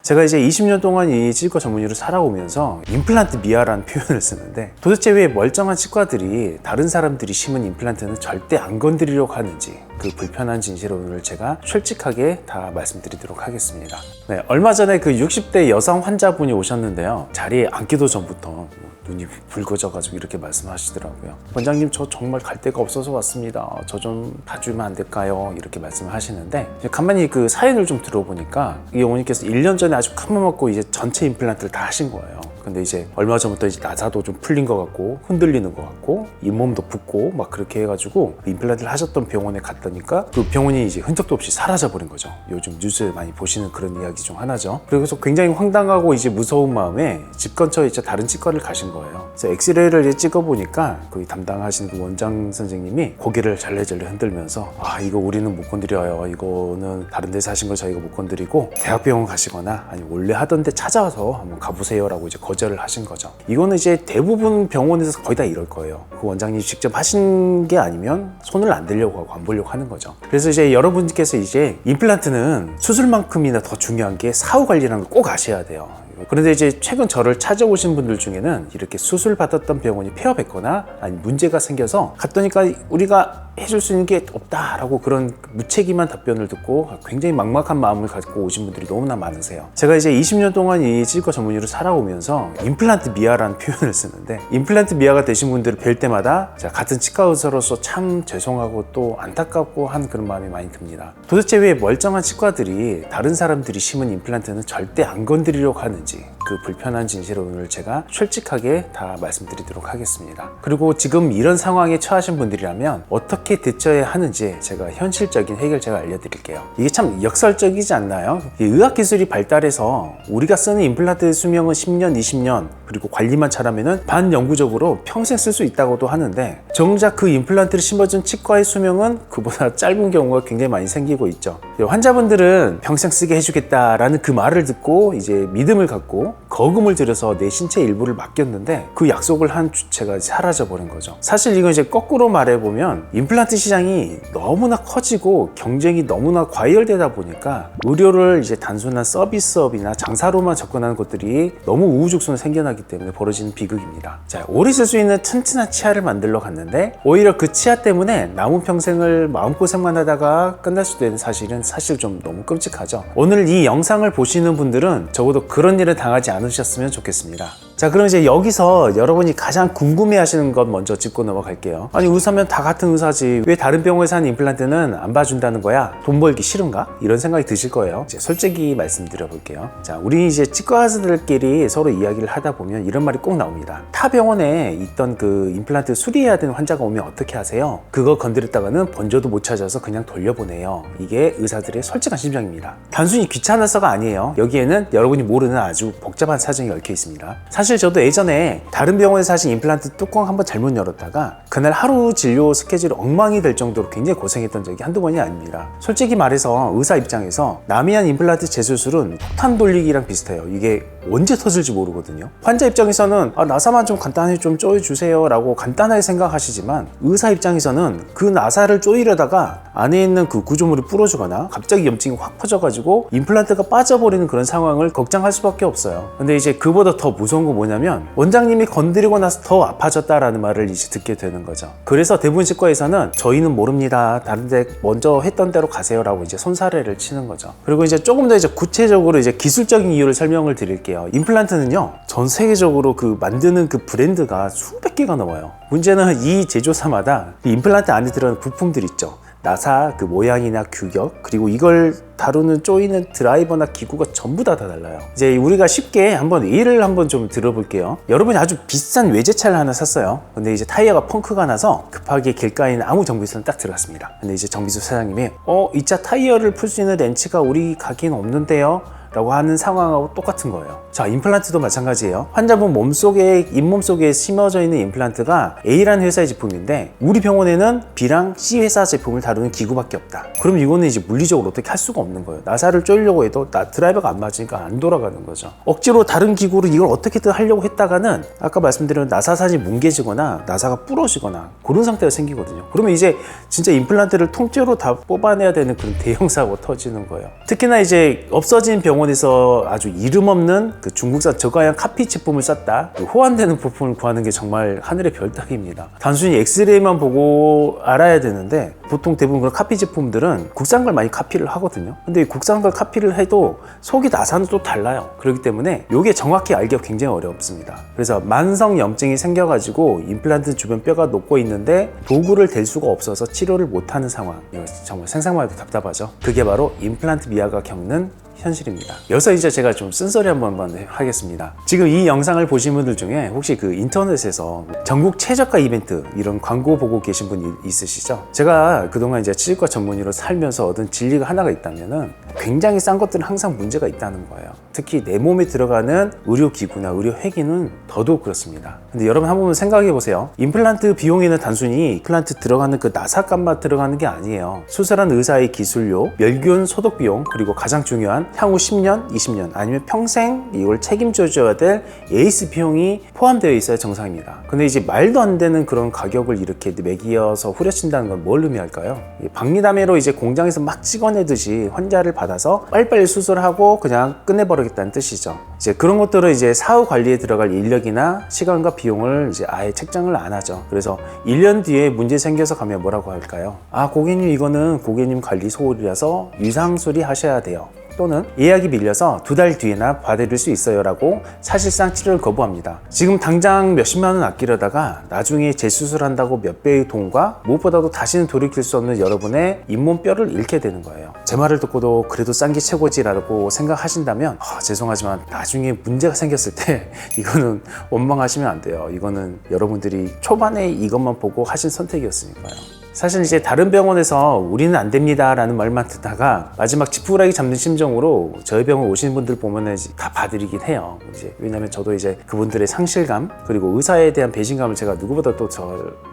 제가 이제 20년 동안 이 치과 전문의로 살아오면서 임플란트 미아라는 표현을 쓰는데, 도대체 왜 멀쩡한 치과들이 다른 사람들이 심은 임플란트는 절대 안 건드리려고 하는지, 그 불편한 진실을 오늘 제가 솔직하게 다 말씀드리도록 하겠습니다. 네, 얼마 전에 그 60대 여성 환자분이 오셨는데요, 자리에 앉기도 전부터 눈이 붉어져가지고 이렇게 말씀하시더라고요. 원장님, 저 정말 갈 데가 없어서 왔습니다. 저 좀 봐주면 안 될까요? 이렇게 말씀을 하시는데, 가만히 그 사연을 좀 들어보니까 이 어머니께서 1년 전에 아주 큰맘 먹고 이제 전체 임플란트를 다 하신 거예요. 근데 이제 얼마 전부터 이제 나사도 좀 풀린 것 같고 흔들리는 것 같고 잇몸도 붓고 막 그렇게 해가지고 임플란트를 하셨던 병원에 갔더니까 그 병원이 이제 흔적도 없이 사라져 버린 거죠. 요즘 뉴스에 많이 보시는 그런 이야기 중 하나죠. 그래서 굉장히 황당하고 이제 무서운 마음에 집 근처에 이제 다른 치과를 가신 거예요. 그래서 엑스레이를 이제 찍어보니까 거기 담당하시는 그 원장 선생님이 고개를 절레절레 흔들면서, 아, 이거 우리는 못 건드려요. 이거는 다른 데서 하신 거 저희가 못 건드리고 대학병원 가시거나 아니면 원래 하던 데 찾아서 한번 가보세요라고 이제 거절을 하신 거죠. 이거는 이제 대부분 병원에서 거의 다 이럴 거예요. 그 원장님이 직접 하신 게 아니면 손을 안 대려고 하고 안 보려고 하는 거죠. 그래서 이제 여러분께서 이제 임플란트는 수술만큼이나 더 중요한 게 사후 관리라는 걸 꼭 아셔야 돼요. 그런데 이제 최근 저를 찾아오신 분들 중에는 이렇게 수술 받았던 병원이 폐업했거나 아니 문제가 생겨서 갔더니까 우리가 해줄 수 있는 게 없다라고 그런 무책임한 답변을 듣고 굉장히 막막한 마음을 갖고 오신 분들이 너무나 많으세요. 제가 이제 20년 동안 이 치과 전문의로 살아오면서 임플란트 미아라는 표현을 쓰는데, 임플란트 미아가 되신 분들을 뵐 때마다 제가 같은 치과 의사로서 참 죄송하고 또 안타깝고 한 그런 마음이 많이 듭니다. 도대체 왜 멀쩡한 치과들이 다른 사람들이 심은 임플란트는 절대 안 건드리려고 하는지, 그 불편한 진실을 오늘 제가 솔직하게 다 말씀드리도록 하겠습니다. 그리고 지금 이런 상황에 처하신 분들이라면 어떻게 대처해야 하는지 제가 현실적인 해결책을 알려드릴게요. 이게 참 역설적이지 않나요? 이 의학기술이 발달해서 우리가 쓰는 임플란트의 수명은 10년, 20년, 그리고 관리만 잘하면 반영구적으로 평생 쓸 수 있다고도 하는데, 정작 그 임플란트를 심어준 치과의 수명은 그보다 짧은 경우가 굉장히 많이 생기고 있죠. 환자분들은 평생 쓰게 해주겠다라는 그 말을 듣고 이제 믿음을 갖고 거금을 들여서 내 신체 일부를 맡겼는데, 그 약속을 한 주체가 사라져버린 거죠. 사실 이건 이제 거꾸로 말해보면 임플란트 시장이 너무나 커지고 경쟁이 너무나 과열되다 보니까 의료를 이제 단순한 서비스업이나 장사로만 접근하는 것들이 너무 우후죽순 생겨나기 때문에 벌어지는 비극입니다. 자, 오래 쓸 수 있는 튼튼한 치아를 만들러 갔는데 오히려 그 치아 때문에 남은 평생을 마음고생만 하다가 끝날 수도 있는 사실은 사실 좀 너무 끔찍하죠. 오늘 이 영상을 보시는 분들은 적어도 그런 일을 당하지 않으셨으면 좋겠습니다. 자, 그럼 이제 여기서 여러분이 가장 궁금해하시는 것 먼저 짚고 넘어갈게요. 아니, 의사면 다 같은 의사지 왜 다른 병원에서 하는 임플란트는 안 봐준다는 거야? 돈 벌기 싫은가? 이런 생각이 드실 거예요. 이제 솔직히 말씀드려 볼게요. 자, 우리 이제 치과 의사들끼리 서로 이야기를 하다 보면 이런 말이 꼭 나옵니다. 타 병원에 있던 그 임플란트 수리해야 되는 환자가 오면 어떻게 하세요? 그거 건드렸다가는 번져도 못 찾아서 그냥 돌려보내요. 이게 의사들의 솔직한 심정입니다. 단순히 귀찮아서가 아니에요. 여기에는 여러분이 모르는 아주 복잡한 사정이 얽혀 있습니다. 사실 저도 예전에 다른 병원에서 하신 임플란트 뚜껑 한번 잘못 열었다가 그날 하루 진료 스케줄이 엉망이 될 정도로 굉장히 고생했던 적이 한두 번이 아닙니다. 솔직히 말해서 의사 입장에서 남이 한 임플란트 재수술은 폭탄 돌리기랑 비슷해요. 이게 언제 터질지 모르거든요. 환자 입장에서는 나사만 좀 간단히 좀 조여주세요 라고 간단하게 생각하시지만, 의사 입장에서는 그 나사를 조이려다가 안에 있는 그 구조물이 부러지거나 갑자기 염증이 확 퍼져가지고 임플란트가 빠져버리는 그런 상황을 걱정할 수밖에 없어요. 근데 이제 그보다 더 무서운 건 뭐냐면, 원장님이 건드리고 나서 더 아파졌다라는 말을 이제 듣게 되는 거죠. 그래서 대부분 치과에서는 저희는 모릅니다, 다른 데 먼저 했던 대로 가세요 라고 이제 손사래를 치는 거죠. 그리고 이제 조금 더 이제 구체적으로 이제 기술적인 이유를 설명을 드릴게요. 임플란트는요, 전 세계적으로 그 만드는 그 브랜드가 수백 개가 넘어요. 문제는 이 제조사마다 임플란트 안에 들어가는 부품들 있죠. 나사 그 모양이나 규격, 그리고 이걸 다루는 조이는 드라이버나 기구가 전부 다 달라요. 이제 우리가 쉽게 한번 예를 한번 좀 들어볼게요. 여러분이 아주 비싼 외제차를 하나 샀어요. 근데 이제 타이어가 펑크가 나서 급하게 길가에 있는 아무 정비소는 딱 들어갔습니다. 근데 이제 정비소 사장님이 이 차 타이어를 풀 수 있는 렌치가 우리 가게는 없는데요 라고 하는 상황하고 똑같은 거예요. 자, 임플란트도 마찬가지예요. 환자분 몸속에, 잇몸 속에 심어져 있는 임플란트가 A라는 회사의 제품인데 우리 병원에는 B랑 C 회사 제품을 다루는 기구밖에 없다. 그럼 이거는 이제 물리적으로 어떻게 할 수가 없는 거예요. 나사를 조이려고 해도 드라이버가 안 맞으니까 안 돌아가는 거죠. 억지로 다른 기구로 이걸 어떻게든 하려고 했다가는 아까 말씀드린 나사산이 뭉개지거나 나사가 부러지거나 그런 상태가 생기거든요. 그러면 이제 진짜 임플란트를 통째로 다 뽑아내야 되는 그런 대형 사고가 터지는 거예요. 특히나 이제 없어진 병원 병원에서 아주 이름 없는 그 중국산 저가형 카피 제품을 썼다, 호환되는 부품을 구하는 게 정말 하늘의 별 따기입니다. 단순히 엑스레이만 보고 알아야 되는데 보통 대부분 그런 카피 제품들은 국산 걸 많이 카피를 하거든요. 근데 국산 걸 카피를 해도 속이 나사는 또 달라요. 그렇기 때문에 이게 정확히 알기가 굉장히 어렵습니다. 그래서 만성염증이 생겨가지고 임플란트 주변 뼈가 녹고 있는데 도구를 댈 수가 없어서 치료를 못하는 상황, 이거 정말 생각만 해도 답답하죠. 그게 바로 임플란트 미아가 겪는 현실입니다. 여기서 이제 제가 좀 쓴소리 한번 하겠습니다. 지금 이 영상을 보신 분들 중에 혹시 그 인터넷에서 전국 최저가 이벤트 이런 광고 보고 계신 분 있으시죠? 제가 그동안 이제 치질과 전문의로 살면서 얻은 진리가 하나가 있다면은 굉장히 싼 것들은 항상 문제가 있다는 거예요. 특히 내 몸에 들어가는 의료기구나 의료회기는 더더욱 그렇습니다. 근데 여러분 한번 생각해 보세요. 임플란트 비용에는 단순히 임플란트 들어가는 그 나사값만 들어가는 게 아니에요. 수술한 의사의 기술료, 멸균 소독 비용, 그리고 가장 중요한 향후 10년, 20년 아니면 평생 이걸 책임져 줘야 될 에이스 비용이 포함되어 있어야 정상입니다. 근데 이제 말도 안 되는 그런 가격을 이렇게 매기어서 후려친다는 건 뭘 의미할까요? 박리담회로 이제 공장에서 막 찍어내듯이 환자를 받아서 빨리빨리 수술하고 그냥 끝내버리겠다는 뜻이죠. 이제 그런 것들은 이제 사후 관리에 들어갈 인력이나 시간과 비용을 이제 아예 책정을 안 하죠. 그래서 1년 뒤에 문제 생겨서 가면 뭐라고 할까요? 아, 고객님 이거는 고객님 관리 소홀이라서 유상수리 하셔야 돼요. 또는 예약이 밀려서 2달 뒤에나 봐드릴 수 있어요 라고 사실상 치료를 거부합니다. 지금 당장 몇십만 원 아끼려다가 나중에 재수술한다고 몇 배의 돈과 무엇보다도 다시는 돌이킬 수 없는 여러분의 잇몸뼈를 잃게 되는 거예요. 제 말을 듣고도 그래도 싼 게 최고지라고 생각하신다면 죄송하지만 나중에 문제가 생겼을 때 이거는 원망하시면 안 돼요. 이거는 여러분들이 초반에 이것만 보고 하신 선택이었으니까요. 사실 이제 다른 병원에서 우리는 안 됩니다 라는 말만 듣다가 마지막 지푸라기 잡는 심정으로 저희 병원 오시는 분들 보면 다 봐드리긴 해요. 이제 왜냐면 저도 이제 그분들의 상실감 그리고 의사에 대한 배신감을 제가 누구보다 또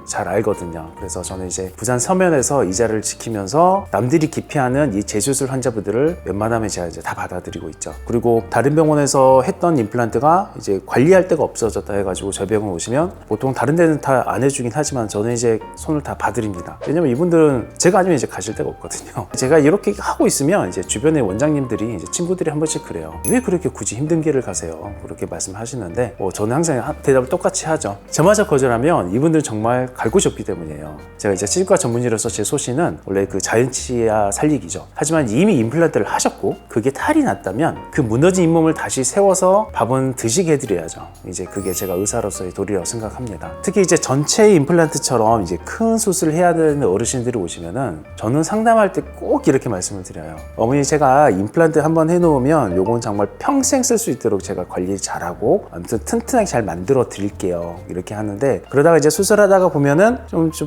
잘 알거든요. 그래서 저는 이제 부산 서면에서 이 자리를 지키면서 남들이 기피하는 이 재수술 환자분들을 웬만하면 제가 이제 다 받아들이고 있죠. 그리고 다른 병원에서 했던 임플란트가 이제 관리할 데가 없어졌다 해가지고 저희 병원 오시면 보통 다른 데는 다 안 해주긴 하지만 저는 이제 손을 다 봐드립니다. 왜냐면 이분들은 제가 아니면 이제 가실 데가 없거든요. 제가 이렇게 하고 있으면 이제 주변의 원장님들이 이제 친구들이 한 번씩 그래요. 왜 그렇게 굳이 힘든 길을 가세요? 그렇게 말씀하시는데 저는 항상 대답을 똑같이 하죠. 저마저 거절하면 이분들은 정말 갈 곳이 없기 때문이에요. 제가 이제 치질과 전문의로서 제 소신은 원래 그 자연치아 살리기죠. 하지만 이미 임플란트를 하셨고 그게 탈이 났다면 그 무너진 잇몸을 다시 세워서 밥은 드시게 해드려야죠. 이제 그게 제가 의사로서의 도리라고 생각합니다. 특히 이제 전체 임플란트처럼 이제 큰 수술을 해야 되는 어르신들이 오시면은 저는 상담할 때 꼭 이렇게 말씀을 드려요. 어머니 제가 임플란트 한번 해놓으면 요건 정말 평생 쓸 수 있도록 제가 관리 잘하고 아무튼 튼튼하게 잘 만들어 드릴게요. 이렇게 하는데 그러다가 이제 수술하다가 보면은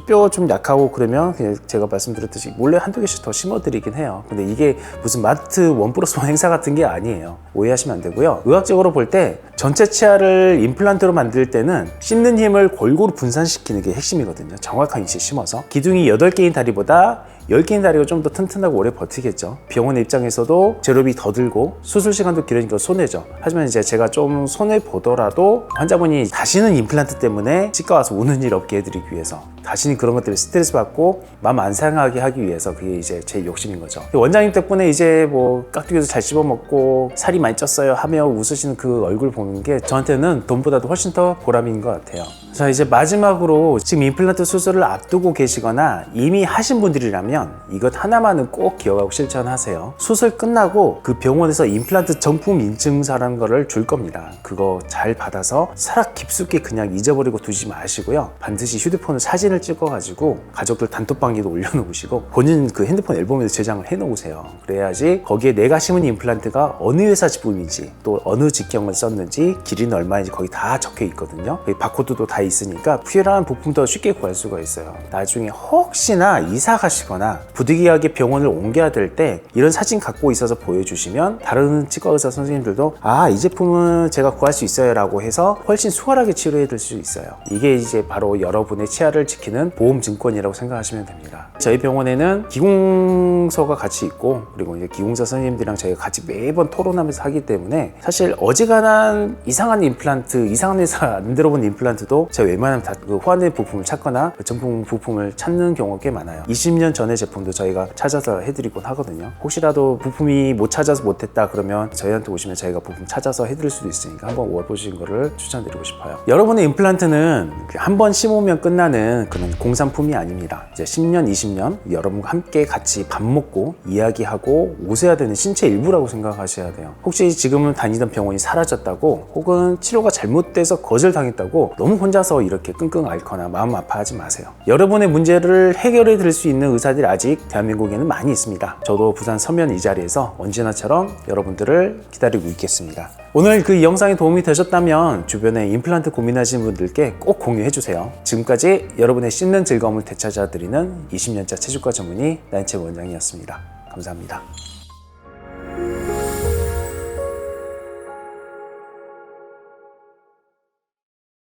뼈 좀 약하고 그러면 그냥 제가 말씀드렸듯이 몰래 한두 개씩 더 심어드리긴 해요. 근데 이게 무슨 마트 1+1 행사 같은 게 아니에요. 오해하시면 안 되고요. 의학적으로 볼 때 전체 치아를 임플란트로 만들 때는 씹는 힘을 골고루 분산시키는 게 핵심이거든요. 정확하게 이제 심어서 기둥이 8개인 다리보다 10개인 다리가 좀 더 튼튼하고 오래 버티겠죠. 병원의 입장에서도 재료비 더 들고 수술 시간도 길으니까 손해죠. 하지만 이제 제가 좀 손해 보더라도 환자분이 다시는 임플란트 때문에 치과 와서 우는 일 없게 해드리기 위해서 다시는 그런 것 때문에 스트레스 받고 마음 안 상하게 하기 위해서 그게 이제 제 욕심인 거죠. 원장님 덕분에 이제 뭐 깍두기도 잘 씹어먹고 살이 많이 쪘어요 하며 웃으시는 그 얼굴 보는 게 저한테는 돈보다도 훨씬 더 보람인 것 같아요. 자, 이제 마지막으로 지금 임플란트 수술을 앞두고 계시거나 이미 하신 분들이라면 이것 하나만은 꼭 기억하고 실천하세요. 수술 끝나고 그 병원에서 임플란트 정품 인증서라는 거를 줄 겁니다. 그거 잘 받아서 사락 깊숙이 그냥 잊어버리고 두지 마시고요. 반드시 휴대폰으로 사진을 찍어가지고 가족들 단톡방에도 올려놓으시고 본인 그 핸드폰 앨범에도 저장을 해놓으세요. 그래야지 거기에 내가 심은 임플란트가 어느 회사 제품인지 또 어느 직경을 썼는지 길이는 얼마인지 거기 다 적혀 있거든요. 바코드도 다 있으니까 필요한 부품도 쉽게 구할 수가 있어요. 나중에 혹시나 이사 가시거나 부득이하게 병원을 옮겨야 될 때 이런 사진 갖고 있어서 보여주시면 다른 치과 의사 선생님들도 아, 이 제품은 제가 구할 수 있어요 라고 해서 훨씬 수월하게 치료해 드릴 수 있어요. 이게 이제 바로 여러분의 치아를 지키는 보험증권이라고 생각하시면 됩니다. 저희 병원에는 기공서가 같이 있고 그리고 이제 기공사 선생님들이랑 저희가 같이 매번 토론하면서 하기 때문에 사실 어지간한 이상한 임플란트, 이상한 회사 안 들어본 임플란트도 제가 웬만하면 다 그 호환된 부품을 찾거나 정품 부품을 찾는 경우가 꽤 많아요. 20년 전에 제품도 저희가 찾아서 해드리곤 하거든요. 혹시라도 부품이 못 찾아서 못했다 그러면 저희한테 오시면 저희가 부품 찾아서 해드릴 수도 있으니까 한번 와보시는 거를 추천드리고 싶어요. 여러분의 임플란트는 한 번 심으면 끝나는 그런 공산품이 아닙니다. 이제 10년, 20년 여러분과 함께 같이 밥 먹고 이야기하고 웃어야 되는 신체 일부라고 생각하셔야 돼요. 혹시 지금은 다니던 병원이 사라졌다고 혹은 치료가 잘못돼서 거절당했다고 너무 혼자서 이렇게 끙끙 앓거나 마음 아파하지 마세요. 여러분의 문제를 해결해 드릴 수 있는 의사들이 아직 대한민국에는 많이 있습니다. 저도 부산 서면 이 자리에서 언제나처럼 여러분들을 기다리고 있겠습니다. 오늘 그 영상이 도움이 되셨다면 주변에 임플란트 고민하시는 분들께 꼭 공유해 주세요. 지금까지 여러분의 씹는 즐거움을 되찾아 드리는 20년차 체중과 전문의 나인채 원장이었습니다. 감사합니다.